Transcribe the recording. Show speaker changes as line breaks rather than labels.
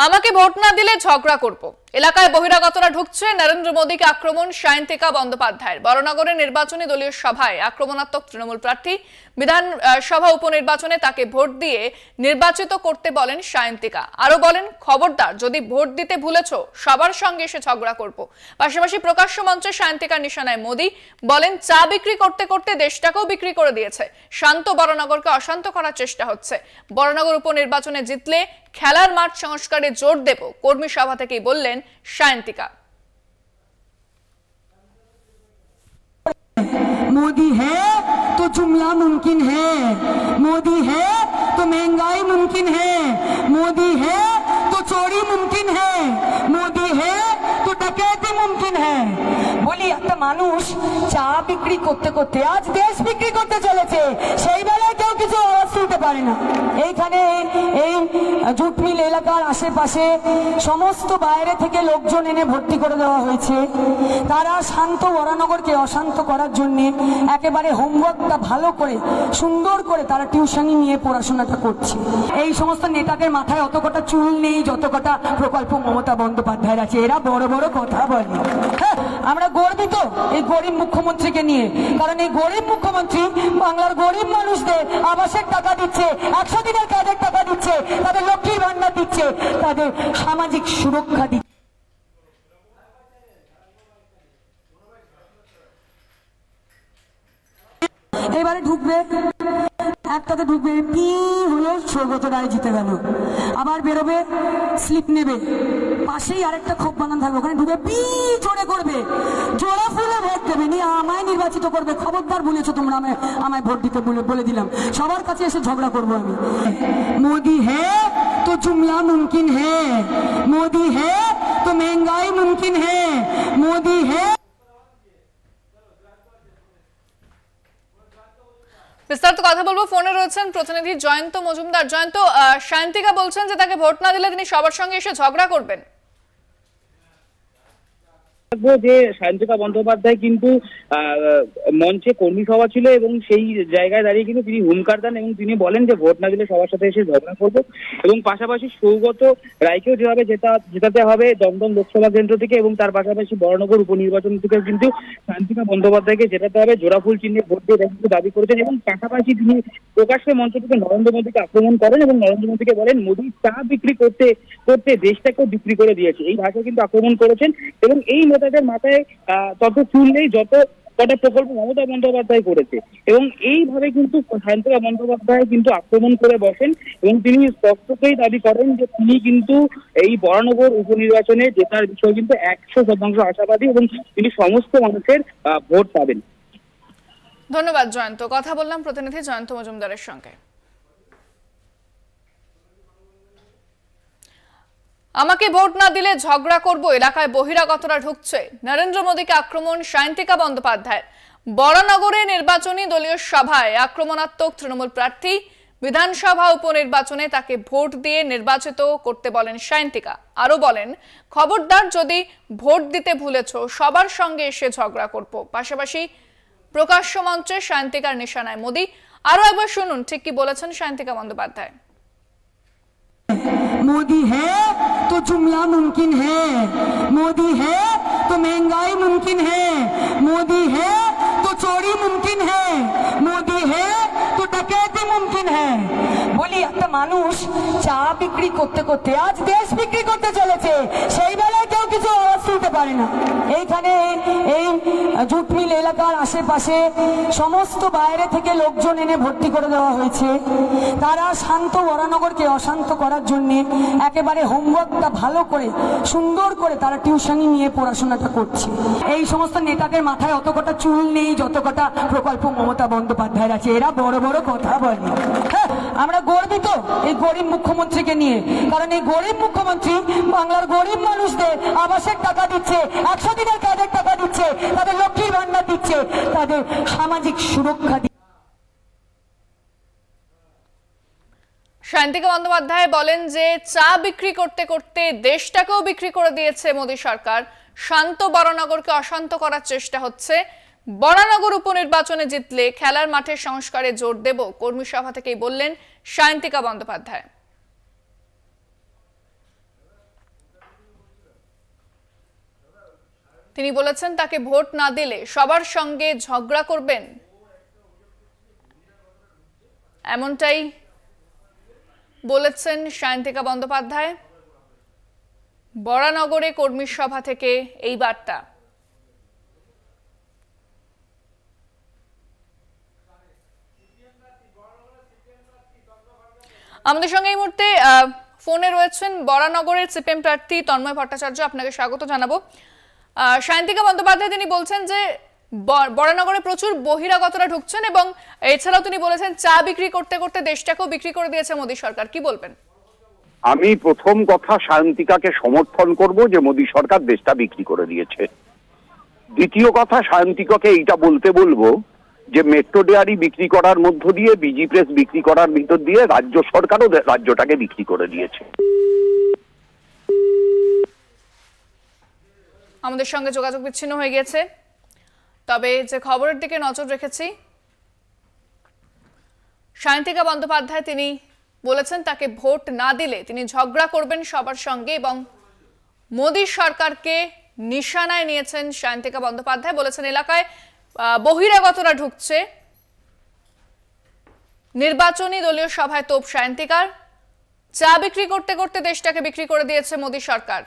আমাকে ভোট না দিলে ঝগড়া করব। এলাকায় বহিরাগতরা ঢুকছে, নরেন্দ্র মোদীকে আক্রমণ সায়ন্তিকা বন্দ্যোপাধ্যায়ের। বড়নগরের নির্বাচনী দলীয় সভায় আক্রমণাত্মক তৃণমূল প্রার্থী। বিধানসভা উপনির্বাচনে তাকে ভোট দিয়ে নির্বাচিত করতে বলেন সায়ন্তিকা। আরো বলেন, খবরদার, যদি ভোট দিতে ভুলেছো সবার সঙ্গে এসে ঝগড়া করব। পাশাপাশি প্রকাশ্য মঞ্চে সায়ন্তিকার নিশানায় মোদী বলেন, চা বিক্রি করতে করতে দেশটাকেও বিক্রি করে দিয়েছে। শান্ত বড়নগরকে অশান্ত করার চেষ্টা হচ্ছে। বড়নগর উপনির্বাচনে জিতলে খেলার মাঠ সংস্কারে জোর দেব, কর্মী সভা থেকেই বললেন সায়ন্তিকা।
मोदी है तो जुमला मुमकिन है, मोदी है तो महंगाई मुमकिन है, मोदी है तो चोरी मुमकिन है, मोदी है तो डकैती मुमकिन है। বলি একটা মানুষ চা বিক্রি করতে করতে আজ দেশ বিক্রি করতে চলেছে, সেই বেলায় কেউ কিছু আওয়াজ তুলতে পারে না। এইখানে এই জুট মিল এলাকার আশেপাশে সমস্ত বাইরে থেকে লোকজন এনে ভর্তি করে দেওয়া হয়েছে। তারা শান্ত বড়নগরকে অশান্ত করার জন্য একেবারে হোমওয়ার্কটা ভালো করে সুন্দর করে তারা টিউশনি নিয়ে পড়াশোনাটা করছে। এই সমস্ত নেতাদের মাথায় অত কটা চুল নেই যত কটা প্রকল্প মমতা বন্দ্যোপাধ্যায়ের আছে। এরা বড় বড় কথা বলে। হ্যাঁ, আমরা গর্বিত এই গরিব মুখ্যমন্ত্রীকে নিয়ে, কারণ এই গরিব মুখ্যমন্ত্রী বাংলার গরিব মানুষদের আবাসের টাকা দিচ্ছে, 100 দিনের কাজের টাকা দিচ্ছে, তাদের লক্ষ্মীর ভান্ডার দিচ্ছে, তাদের সামাজিক সুরক্ষা দিচ্ছে। এবারে ঢুকবে, একটাতে ঢুকবে, পি হলো সৌগত রায় জিতে গেল, আবার বেরোবে, স্লিপ নেবে, পাশেই আরেকটা খোপ বানানো থাকবে, ওখানে ঢুকে পি জোরে করবে, জোড়া ফুলে ভোট দেবে, নিয়ে আমায় নির্বাচিত করবে। খবরদার বলেছো তোমরা আমায় ভোট দিতে বলে দিলাম, সবার কাছে এসে ঝগড়া করবো আমি। মোদি হ্যাঁ তো জুমলা মুমকিন হ্যাঁ, মোদি হ্যাঁ তো महंगाई मुमकिन है, मोदी है।
বিস্তারিত কথা বলবো, ফোনে রয়েছেন প্রতিনিধি জয়ন্ত মজুমদার। জয়ন্ত, সায়ন্তিকা বলছেন যে তাকে ভোট না দিলে তিনি সবার সঙ্গে এসে ঝগড়া করবেন।
যে সায়ন্তিকা বন্দ্যোপাধ্যায় কিন্তু মঞ্চে কর্মী সভা ছিল এবং সেই জায়গায় দাঁড়িয়ে কিন্তু তিনি হুঙ্কার দেন এবং তিনি বলেন যে ভোট না দিলে সবার সাথে এসে ঝগড়া করবো। এবং পাশাপাশি সৌগত রায়কেও যেভাবে জেতাতে হবে দমদম লোকসভা কেন্দ্র থেকে, এবং তার পাশাপাশি বড়নগর উপনির্বাচন থেকে কিন্তু সায়ন্তিকা বন্দ্যোপাধ্যায়কে জেতাতে হবে, জোড়াফুল চিহ্নে ভোট দিয়ে কিন্তু দাবি করেছেন। এবং পাশাপাশি তিনি প্রকাশ্যে মঞ্চ থেকে নরেন্দ্র মোদীকে আক্রমণ করেন এবং নরেন্দ্র মোদীকে বলেন, মোদী চা বিক্রি করতে করতে দেশটাকেও বিক্রি করে দিয়েছে। এই ভাষায় কিন্তু আক্রমণ করেছেন এবং এই নেতাদের মাথায় তত চুল নেই যত কটা প্রকল্প মমতা বন্দ্যোপাধ্যায় করেছে। এবং এইভাবে কিন্তু সায়ন্তিকা বন্দ্যোপাধ্যায় কিন্তু আক্রমণ করে বসেন এবং তিনি স্পষ্টতই দাবি করেন যে তিনি কিন্তু এই বড়নগর উপনির্বাচনে জেতার বিষয়ে কিন্তু 100% আশাবাদী এবং তিনি সমস্ত মানুষের ভোট পাবেন।
ধন্যবাদ জয়ন্ত। কথা বললাম প্রতিনিধি জয়ন্ত মজুমদারের সঙ্গে। আমাকে ভোট না দিলে ঝগড়া করব, এলাকায় বহিরাগতরা ঢুকছে, নরেন্দ্র মোদীকে আক্রমণ সায়ন্তিকা বন্দ্যোপাধ্যায়ের। বড়নগরে নির্বাচনী দলীয় সভায় আক্রমণাত্মক তৃণমূল প্রার্থী। বিধানসভা উপনির্বাচনে তাকে ভোট দিয়ে নির্বাচিত করতে বলেন সায়ন্তিকা। আরো বলেন, খবরদার, যদি ভোট দিতে ভুলেছো সবার সঙ্গে এসে ঝগড়া করব। পাশাপাশি প্রকাশ্য মঞ্চে সায়ন্তিকার নিশানায় মোদী। আরো একবার শুনুন ঠিক কি বলেছেন সায়ন্তিকা বন্দ্যোপাধ্যায়।
मोदी है तो जुमला मुमकिन है, मोदी है तो महंगाई मुमकिन है, मोदी है तो चोरी मुमकिन है, मोदी है तो डकैती मुमकिन है। বলি একটা মানুষ চা বিক্রি করতে করতে আজ দেশ বিক্রি করতে চলেছে, সেই বেলায় কেউ কিছু আওয়াজ তুলতে পারে না। এইখানে এই জুট মিল এলাকার আশেপাশে সমস্ত বাইরে থেকে লোকজন এনে ভর্তি করে দেওয়া হয়েছে। তারা শান্ত বড়নগরকে অশান্ত করার জন্য একেবারে হোমওয়ার্কটা ভালো করে সুন্দর করে তারা টিউশনি নিয়ে পড়াশোনাটা করছে। এই সমস্ত নেতাদের মাথায় অত কটা চুল নেই যত কটা প্রকল্প মমতা বন্দ্যোপাধ্যায়ের আছে। এরা বড় বড় কথা বলে। হ্যাঁ, আমরা গর্বিত এই গরিব মুখ্যমন্ত্রীকে নিয়ে, কারণ এই গরিব মুখ্যমন্ত্রী বাংলার গরিব মানুষদের আবাসের টাকা দিচ্ছে, 100 দিনের কাজের টাকা দিচ্ছে, তাদের লক্ষ্মীর ভান্ডার দিচ্ছে, তাদের সামাজিক সুরক্ষা দিচ্ছে।
সায়ন্তিকা বন্দ্যোপাধ্যায় বলেন যে চা বিক্রি করতে করতে দেশটাকেও বিক্রি করে দিয়েছে মোদী সরকার। শান্ত বড়নগরকে অশান্ত করার চেষ্টা হচ্ছে। বড়নগর উপনির্বাচনে জিতলে খেলার মাঠের সংস্কারে জোর দেব, কর্মী সভা থেকেই বললেন সায়ন্তিকা বন্দ্যোপাধ্যায়। তিনি বলেছেন তাকে ভোট না দিলে সবার সঙ্গে ঝগড়া করবেন, এমনটাই বলেছেন সায়ন্তিকা বন্দ্যোপাধ্যায়। বরানগরে কর্মী সভা থেকে এই বার্তা। আমাদের সঙ্গে এই মুহূর্তে ফোনে রয়েছেন বরানগরের সিপিএম প্রার্থী তন্ময় ভট্টাচার্য, আপনাকে স্বাগত জানাবো। সায়ন্তিকা বন্দ্যোপাধ্যায় তিনি বলছেন যে বরানগরে প্রচুর বহিরাগতরা ঢুকছেন এবং এছাড়াও তিনি বলেছেন চা বিক্রি করতে করতে দেশটাকেও বিক্রি করে দিয়েছে মোদী সরকার, কি বলবেন?
আমি প্রথম কথা সায়ন্তিকাকে সমর্থন করব যে মোদী সরকার দেশটা বিক্রি করে দিয়েছে। দ্বিতীয় কথা সায়ন্তিকাকে এইটা বলবো যে মেট্রো ডেয়ারি বিক্রি করার মধ্য দিয়ে বিজি প্রেস বিক্রি করার ভিতর দিয়ে রাজ্য সরকারও রাজ্যটাকে বিক্রি করে দিয়েছে।
আমাদের সঙ্গে যোগাযোগ বিচ্ছিন্ন হয়ে গেছে, তবে যে খবরের দিকে নজর রেখেছি, সায়ন্তিকা বন্দ্যোপাধ্যায় তিনি বলেছেন তাকে ভোট না দিলে তিনি ঝগড়া করবেন সবার সঙ্গে এবং মোদী সরকারকে নিশানায় নিয়েছেন সায়ন্তিকা বন্দ্যোপাধ্যায়। বলেছেন এলাকায় বহিরাগতরা ঢুকছে, নির্বাচনী দলীয় সভায় তোপ সায়ন্তিকার, চা বিক্রি করতে করতে দেশটাকে বিক্রি করে দিয়েছে মোদী সরকার।